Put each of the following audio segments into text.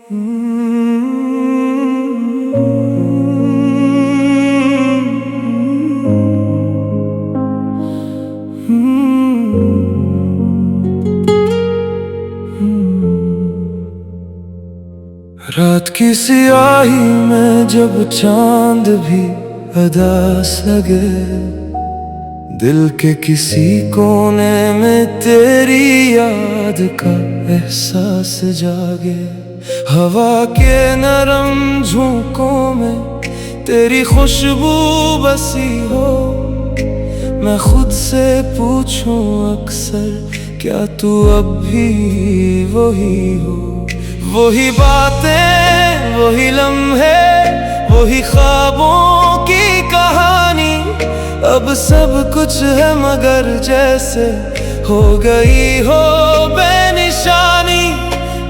रात की सियाही में जब चांद भी अदास लगे, दिल के किसी कोने में तेरी याद का एहसास जागे। हवा के नरम झोंकों में तेरी खुशबू बसी हो, मैं खुद से पूछूं अक्सर, क्या तू अब भी वही हो? वही बातें, वही लम्हे, वही ख्वाबों की कहानी। अब सब कुछ है मगर जैसे हो गई हो बेनिशानी।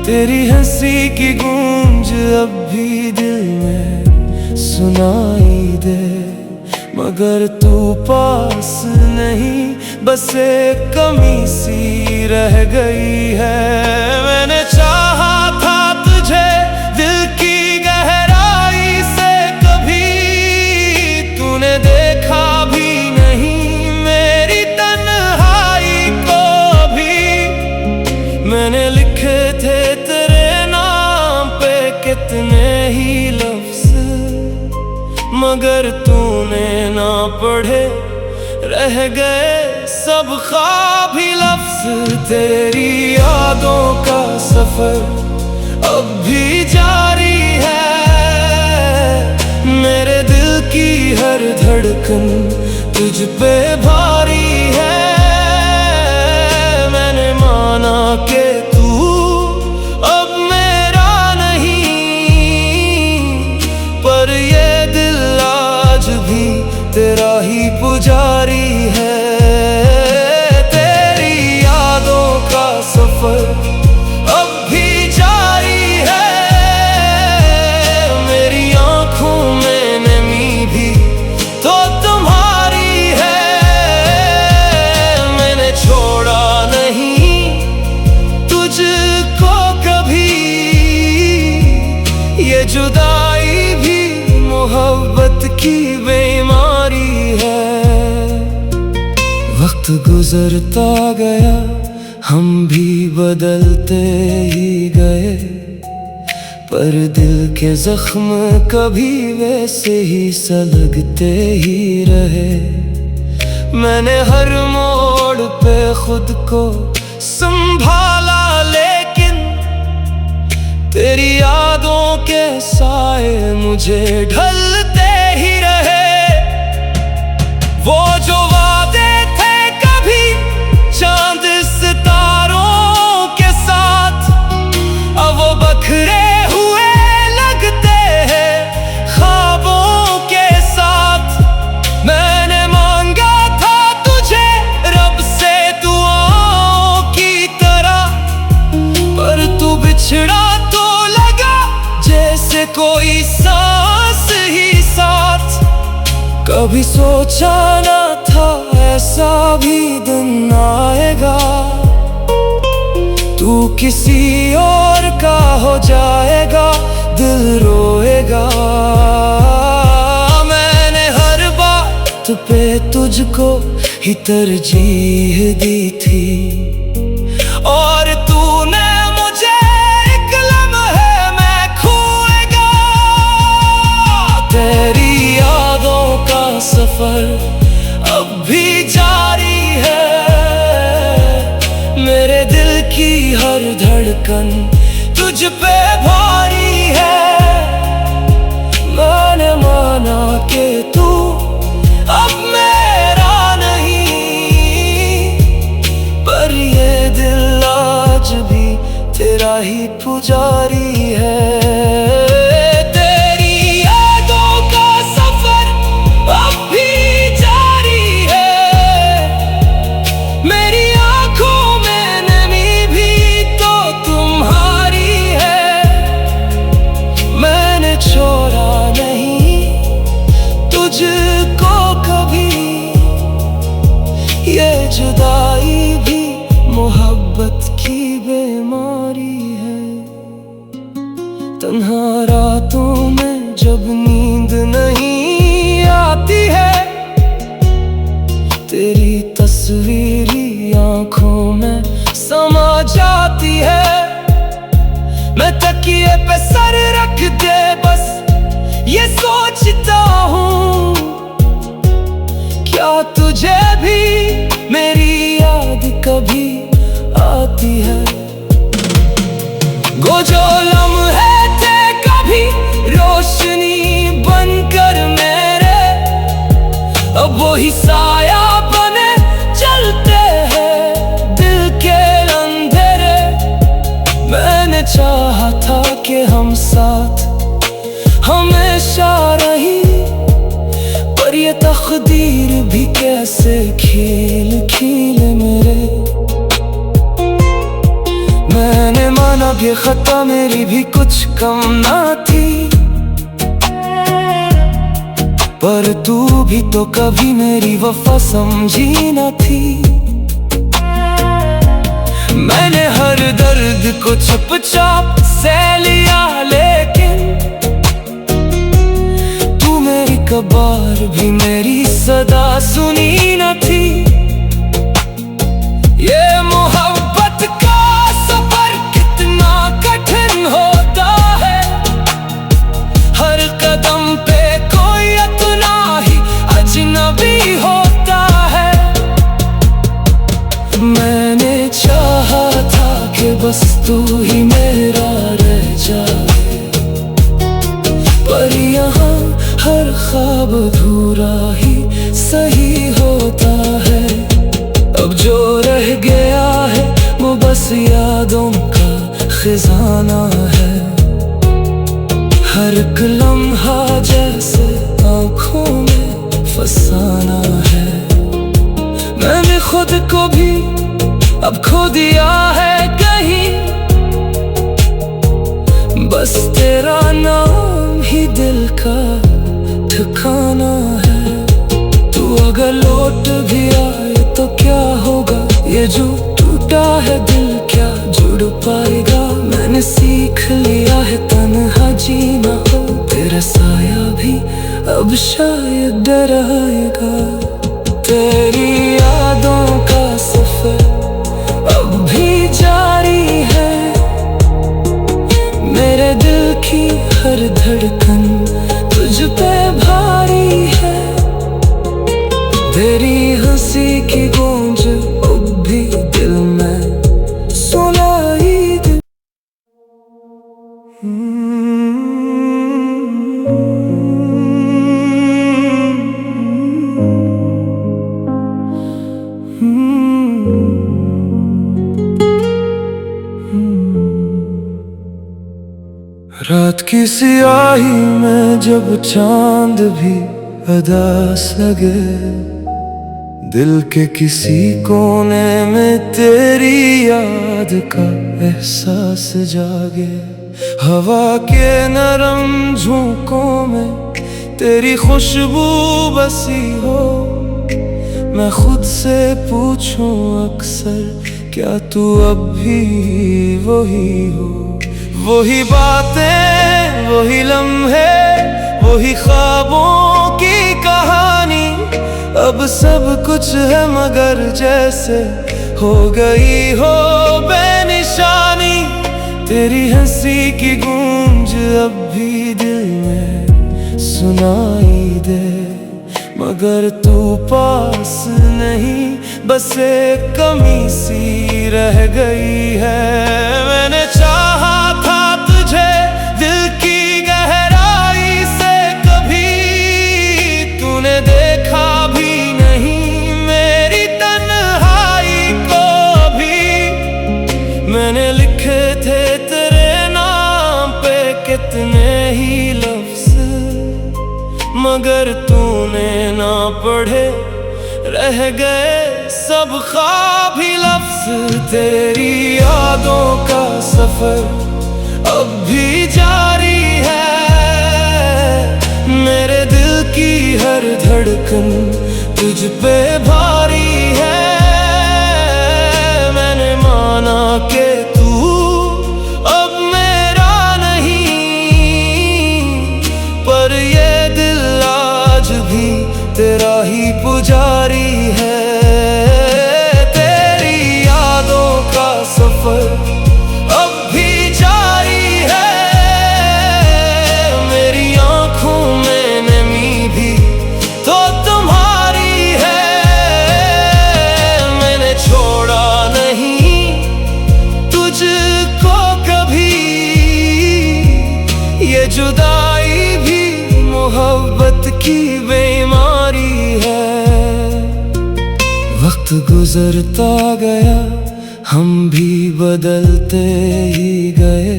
तेरी हंसी की गूंज अब भी दिल में सुनाई दे, मगर तू पास नहीं, बस एक कमी सी रह गई है। मैंने चाहा था तुझे दिल की गहराई से, कभी तूने देखा भी नहीं मेरी तन्हाई को भी। मैंने लिखे थे तेरे नाम पे कितने ही लफ्ज, मगर तूने ना पढ़े, रह गए सब ख्वाब ही लफ्ज। तेरी यादों का सफर अब भी जारी है, मेरे दिल की हर धड़कन तुझ पे भारी है। मैंने माना कि तू अब मेरा नहीं, पर ये दिल आज भी तेरा ही पुजारी है। तेरी यादों का सफर अब भी जारी है, मेरी आंखों में नमी भी तो तुम्हारी है। मैंने छोड़ा नहीं तुझको कभी, ये जुदाई भी मोहब्बत की बीमारी है। वक्त गुजरता गया, हम भी बदलते ही गए, पर दिल के जख्म कभी वैसे ही सलगते ही रहे। मैंने हर मोड़ पे खुद को संभाला, लेकिन तेरी यादों के साए मुझे ढलते ही रहे। वो जो वादे थे कभी चांद सितारों के साथ, अब वो बखरे हुए लगते हैं ख्वाबों के साथ। मैंने मांगा था तुझे रब से दुआओं की तरह, पर तू बिछड़ा तो लगा जैसे कोई सांस ही साथ। कभी सोचा ना था ऐसा भी दिन आएगा, तू किसी और का हो जाएगा, दिल रोएगा। मैंने हर बात पे तुझको ही तरजीह दी थी, और तूने मुझे एक लम्हे में खोएगा। तेरी यादों का सफर अब भी जारी है, मेरे दिल की हर धड़कन तुझ पे भारी है। मैंने माना कि तू अब मेरा नहीं, पर ये दिल आज भी तेरा ही पुजारी है। तुझको कभी, ये जुदाई भी मोहब्बत की बीमारी है। तन्हा रातों में जब नींद नहीं आती है, तेरी तस्वीरी आंखों में समा जाती है। मैं तकिए पे सर रख दे बस ये सोचता हूँ, क्या तुझे भी मेरी याद कभी आती है? वो जो लम्हे थे कभी रोशनी बनकर मेरे, अब वही साया बने चलते हैं दिल के अंधेरे। मैंने चाहा था कि हम साथ हमेशा रही, पर ये तकदीर भी कैसे खील खील मेरे। मैंने माना कि खता मेरी भी कुछ कम ना थी, पर तू भी तो कभी मेरी वफा समझी न थी। मैंने हर दर्द को चुपचाप से लिया, लेकिन तू मेरी कबार भी मेरी सदा सुनी न थी। ये मोहब्बत का सफर कितना कठिन होता है, हर कदम पे कोई इतना ही अजनबी होता है। मैंने चाहा था कि बस तू ही मेरा रह जाए, पर यहाँ हर ख्वाब अधूरा ही सही होता है। अब जो रह गया है वो बस यादों का खजाना है, हर एक लम्हा जैसे आँखों में फसाना है। मैंने खुद को भी अब खो दिया है कहीं, बस तेरा नाम ही दिल का ठिकाना है। तू अगर लौट भी आए तो क्या होगा, ये जो टूटा है दिल क्या जुड़ पाएगा। मैंने सीख लिया है तन्हा जीना हो, तेरा साया भी अब शायद डराएगा। तेरी यादों का सफर अब भी जारी है, मेरे दिल की हर धड़कन तुझ पे भारी है। तेरी हंसी की गूंज अब भी दिल में सुनाई दे। रात की सियाही में जब चांद भी अदास लगे, दिल के किसी कोने में तेरी याद का एहसास जागे। हवा के नरम झोंकों में तेरी खुशबू बसी हो, मैं खुद से पूछूं अक्सर क्या तू अब भी वही हो। वही बातें, वही लम्हे, वही ख्वाबों की कहानी, अब सब कुछ है मगर जैसे हो गई हो बेनिशानी। तेरी हंसी की गूंज अब भी दिल में सुनाई दे, मगर तू पास नहीं, बस एक कमी सी रह गई है। मैंने चाहा था तुझे दिल की गहराई से, कभी तूने देखा भी नहीं मेरी तन्हाई को भी। मैंने लिखे थे तेरे नाम पे कितने ही लफ्ज, मगर तूने ना पढ़े, रह गए सब ख्वाब ही लफ्ज। तेरी यादों का सफर अब भी जारी है, मेरे दिल की हर धड़कन तुझ पे भारी है। मैंने माना कि तू अब मेरा नहीं, जुदाई भी मोहब्बत की बीमारी है। वक्त गुजरता गया, हम भी बदलते ही गए,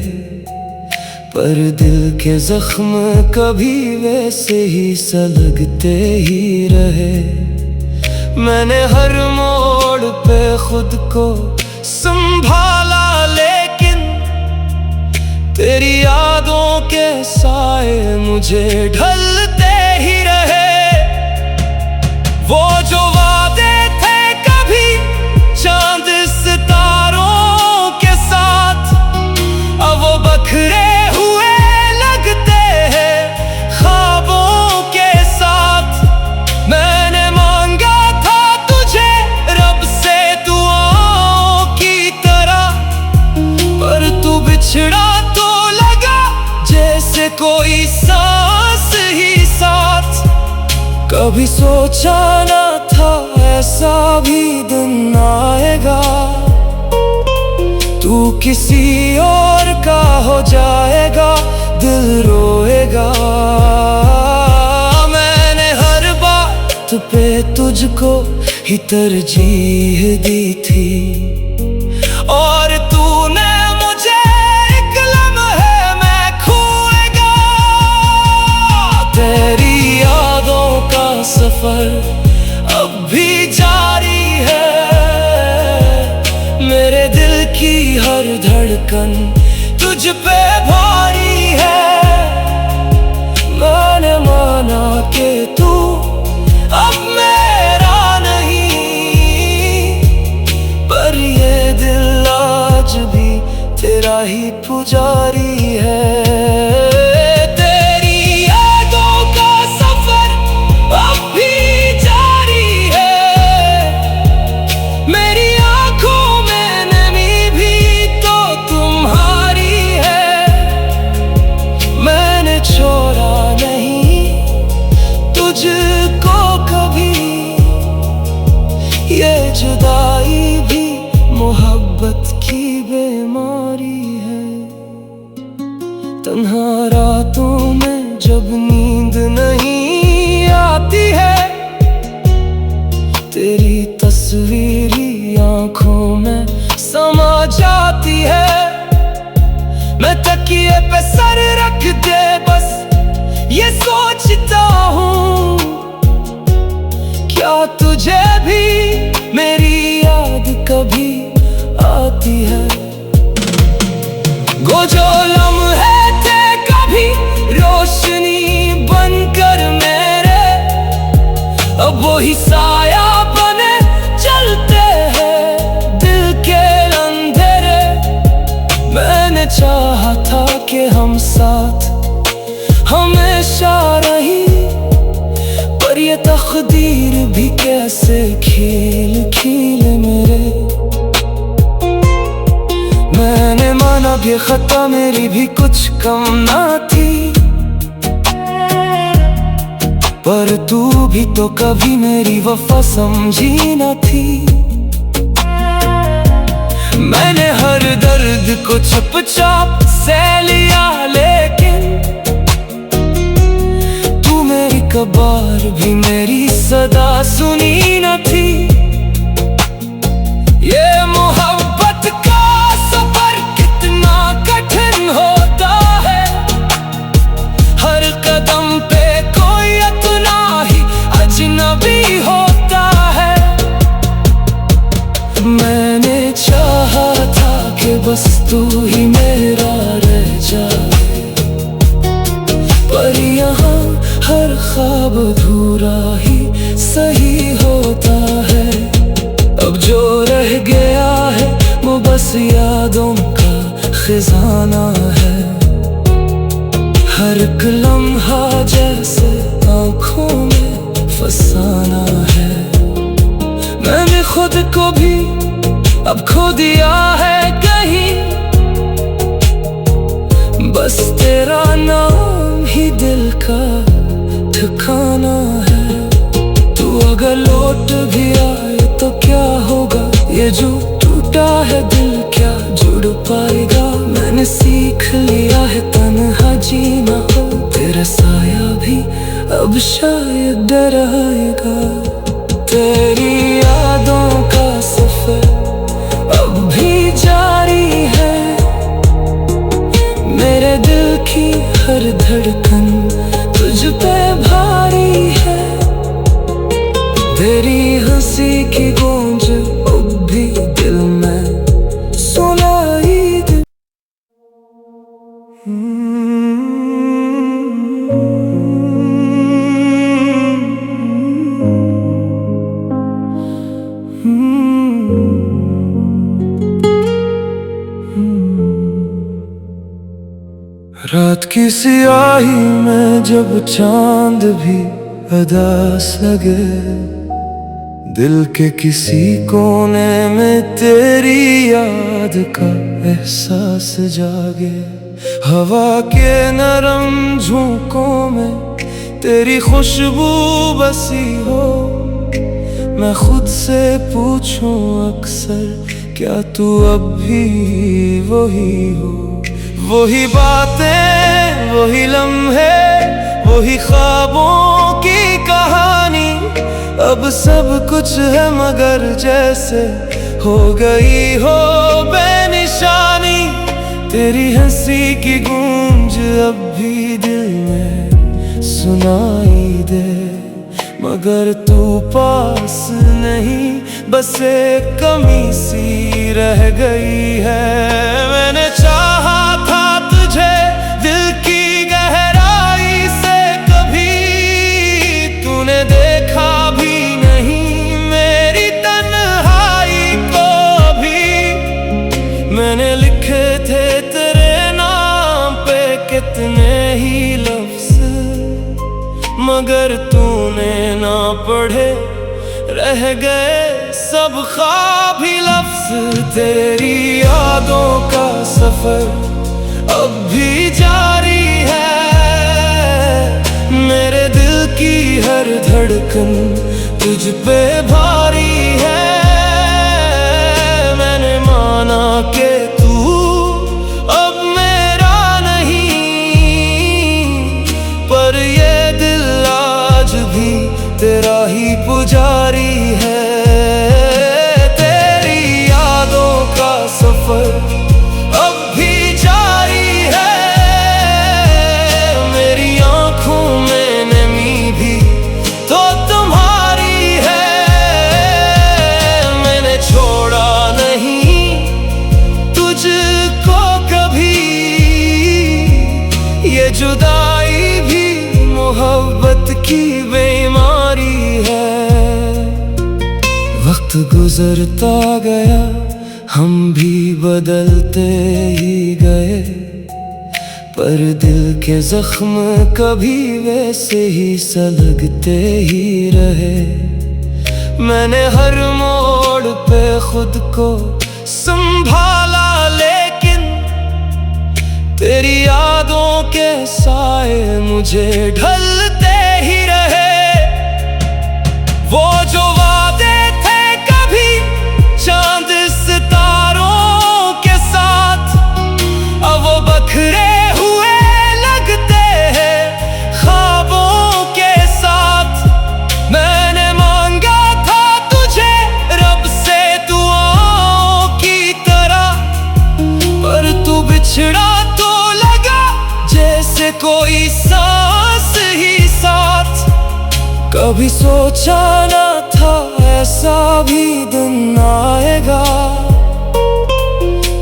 पर दिल के जख्म कभी वैसे ही सलगते ही रहे। मैंने हर मोड़ पे खुद को संभाला, लेकिन तेरी यादों के साए मुझे ढलते ही रहे। वो जो वादे थे कभी चांद सितारों के साथ, अब वो बखरे हुए लगते हैं ख्वाबों के साथ। मैंने मांगा था तुझे रब से दुआओं की तरह, पर तू बिछड़ा तो लगा जैसे कोई सांस ही साथ। कभी सोचा ना था ऐसा भी दिन आएगा, तू किसी और का हो जाएगा, दिल रोएगा। मैंने हर बात पे तुझको ही तरजीह दी थी, और तूने मुझे एक लम्हे में खोएगा। तेरी यादों का सफर अब भी जारी है, मेरे दिल की हर धड़कन तुझ पे भारी है। मैंने माना कि तू अब मेरा नहीं, पर ये दिल आज भी तेरा ही पुजारी है। तेरी यादों का सफर अब भी जारी है, मेरी आंखों में नमी भी तो तुम्हारी है। मैंने छोड़ा नहीं तुझको कभी, ये जुदाई भी मोहब्बत की बीमारी है। तन्हा रातों में जब नींद नहीं आती है, तेरी तस्वीरी आंखों में समा जाती है। मैं तकिए पे सर रख दे बस ये सोचता हूँ, क्या तुझे भी मेरी याद कभी आती है। वो जो लम्हे थे कभी रोशनी बनकर मेरे, अब वही साया बने चलते हैं दिल के अंधेरे। मैंने चाहा था कि हम साथ हमेशा रही, पर ये तकदीर भी कैसे खेल खेल मेरे। मैंने माना कि खता मेरी भी कुछ कम ना थी, पर तू भी तो कभी मेरी वफा समझी न थी। मैंने हर दर्द को चुपचाप से लिया, लेकिन तू मेरी कबार भी मेरी सदा सुनी न थी। ये मोहब्बत का सफर कितना कठिन होता है, हर कदम पे कोई अपना ही अजनबी होता है। मैंने चाहा था कि बस तू ही मेरा रह जाए, पर यहाँ हर ख्वाब अधूरा ही सही होता है। अब जो रह गया है वो बस यादों का खजाना है, हर एक लम्हा जैसे आँखों में फसाना है। मैंने खुद को भी अब खो दिया है कहीं, बस तेरा नाम ही दिल का ठिकाना है। तू अगर लौट भी आए तो क्या होगा, ये जो टूटा है दिल क्या जुड़ पाएगा। मैंने सीख लिया है तन्हा जीना, रहेगा। तेरी यादों का सफर अब भी जारी है, मेरे दिल की हर धड़कन तुझ पे भारी है। तेरी हंसी की गूंज अब भी दिल में सुनाई दे। रात की सियाही में जब चांद भी अदास लगे, दिल के किसी कोने में तेरी याद का एहसास जागे। हवा के नरम झोंकों में तेरी खुशबू बसी हो, मैं खुद से पूछूं अक्सर क्या तू अब भी वही हो। वही बातें, वही लम्हे, वही ख्वाबों की कहानी, अब सब कुछ है मगर जैसे हो गई हो बेनिशानी। तेरी हंसी की गूंज अब भी दिल में सुनाई दे, मगर तू पास नहीं, बस एक कमी सी रह गई है। मैंने चाहा था तुझे दिल की गहराई से, कभी तूने देखा भी नहीं मेरी तन्हाई को भी। मैंने लिखे थे तेरे नाम पे कितने ही लफ्ज, मगर तूने ना पढ़े, रह गए सब ख्वाब ही लफ्ज। तेरी यादों का सफर अब भी जारी है, मेरे दिल की हर धड़कन तुझ पे भारी है। मैंने माना कि तू अब मेरा नहीं, पर ये दिल आज भी तेरा ही पुजारी है। तेरी यादों का सफर अब भी जारी है, मेरी आंखों में नमी भी तो तुम्हारी है। मैंने छोड़ा नहीं तुझको कभी, ये जुदाई भी मोहब्बत की बीमारी है। वक्त गुजरता गया, हम भी बदलते ही गए, पर दिल के जख्म कभी वैसे ही सलगते ही रहे। मैंने हर मोड़ पे खुद को संभाला, लेकिन तेरी यादों के साए मुझे ढलते ही रहे। वो जो वादे थे कभी चांद सितारों के साथ, अब वो बखरे हुए लगते हैं ख्वाबों के साथ। मैंने मांगा था तुझे रब से दुआओं की तरह, पर तू बिछड़ा तो लगा जैसे कोई सांस ही साथ। कभी सोचा ना था ऐसा भी दिन आएगा,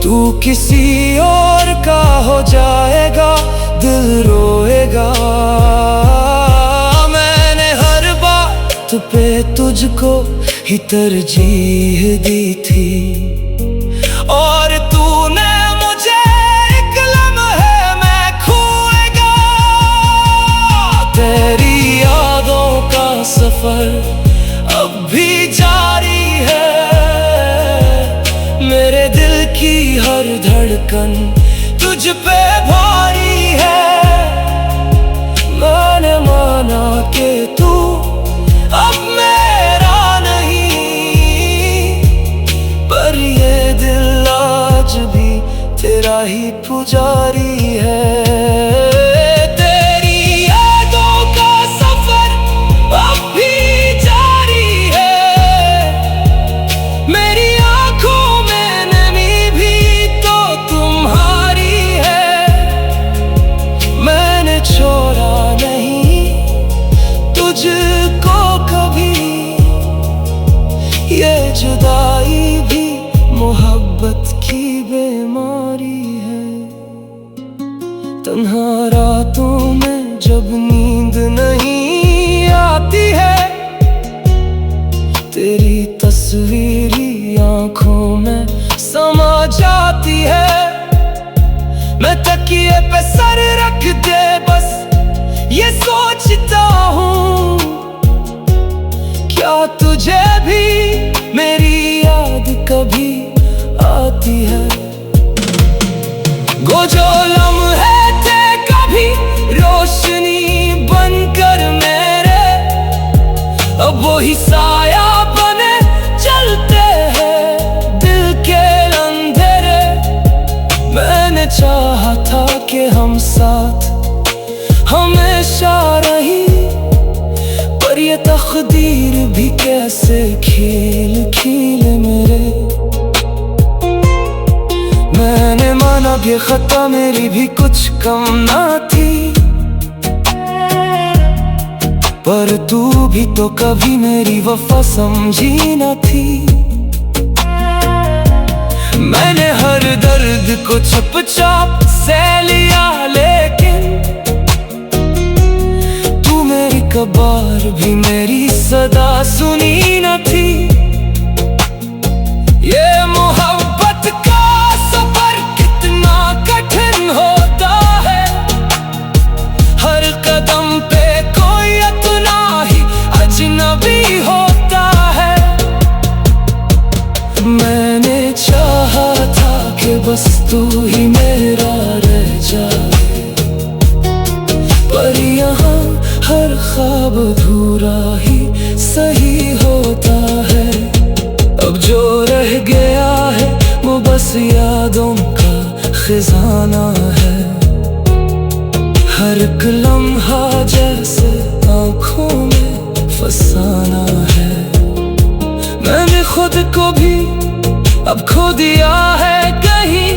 तू किसी और का हो जाएगा, दिल रोएगा। मैंने हर बात पे तुझको ही तरजीह दी थी, और तूने मुझे एक लम्हे में खोएगा। तेरी यादों का सफर अब भी जारी है, मेरे दिल की हर धड़कन तुझ पे भारी है। मैंने माना कि तू अब मेरा नहीं, पर ये दिल आज भी तेरा ही पुजारी है। तेरी यादों का सफर अब भी तन्हा रातों में जब नींद नहीं आती है, तेरी तस्वीरी आंखों में समा जाती है। मैं तकिए पे सर रख दे बस ये सोचता हूँ, क्या तुझे भी मेरी याद कभी आती है? वो जो लम्हे थे कभी रोशनी बनकर मेरे, अब वही साया बने चलते हैं दिल के अंधेरे। मैंने चाहा था कि हम साथ हमेशा रही, पर ये तकदीर भी कैसे खेल खेले मेरे। मैंने माना कि खता मेरी भी कुछ कम ना थी, पर तू भी तो कभी मेरी वफा समझी न थी। मैंने हर दर्द को चुपचाप से लिया, लेकिन तू मेरी कबार भी मेरी सदा सुनी न थी। ये मोहब्बत का सफर कितना कठिन होता है, हर कदम पे कोई अपना ही अजनबी होता है। मैंने चाहा था कि बस तू ही मेरा रह जाए, पर यहाँ हर ख्वाब अधूरा ही सही होता है। अब जो रह गया है वो बस यादों का खजाना है, हर एक लम्हा जैसे आँखों में फसाना है। मैंने खुद को भी अब खो दिया है कहीं,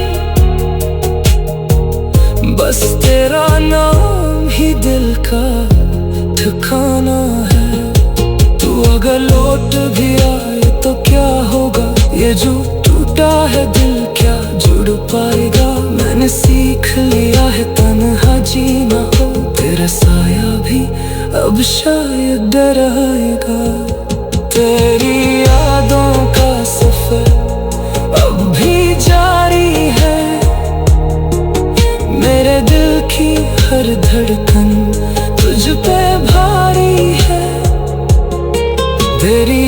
बस तेरा नाम ही दिल का ठिकाना है। तू अगर लौट भी आए तो क्या होगा, ये जो टूटा है दिल क्या जुड़ पाएगा। मैंने सीख लिया है तन्हा जीना हो, तेरा साया भी अब शायद डराएगा। तेरी यादों का सफर अब भी जारी है, मेरे दिल की हर धड़कन तुझ पे भारी है। तेरी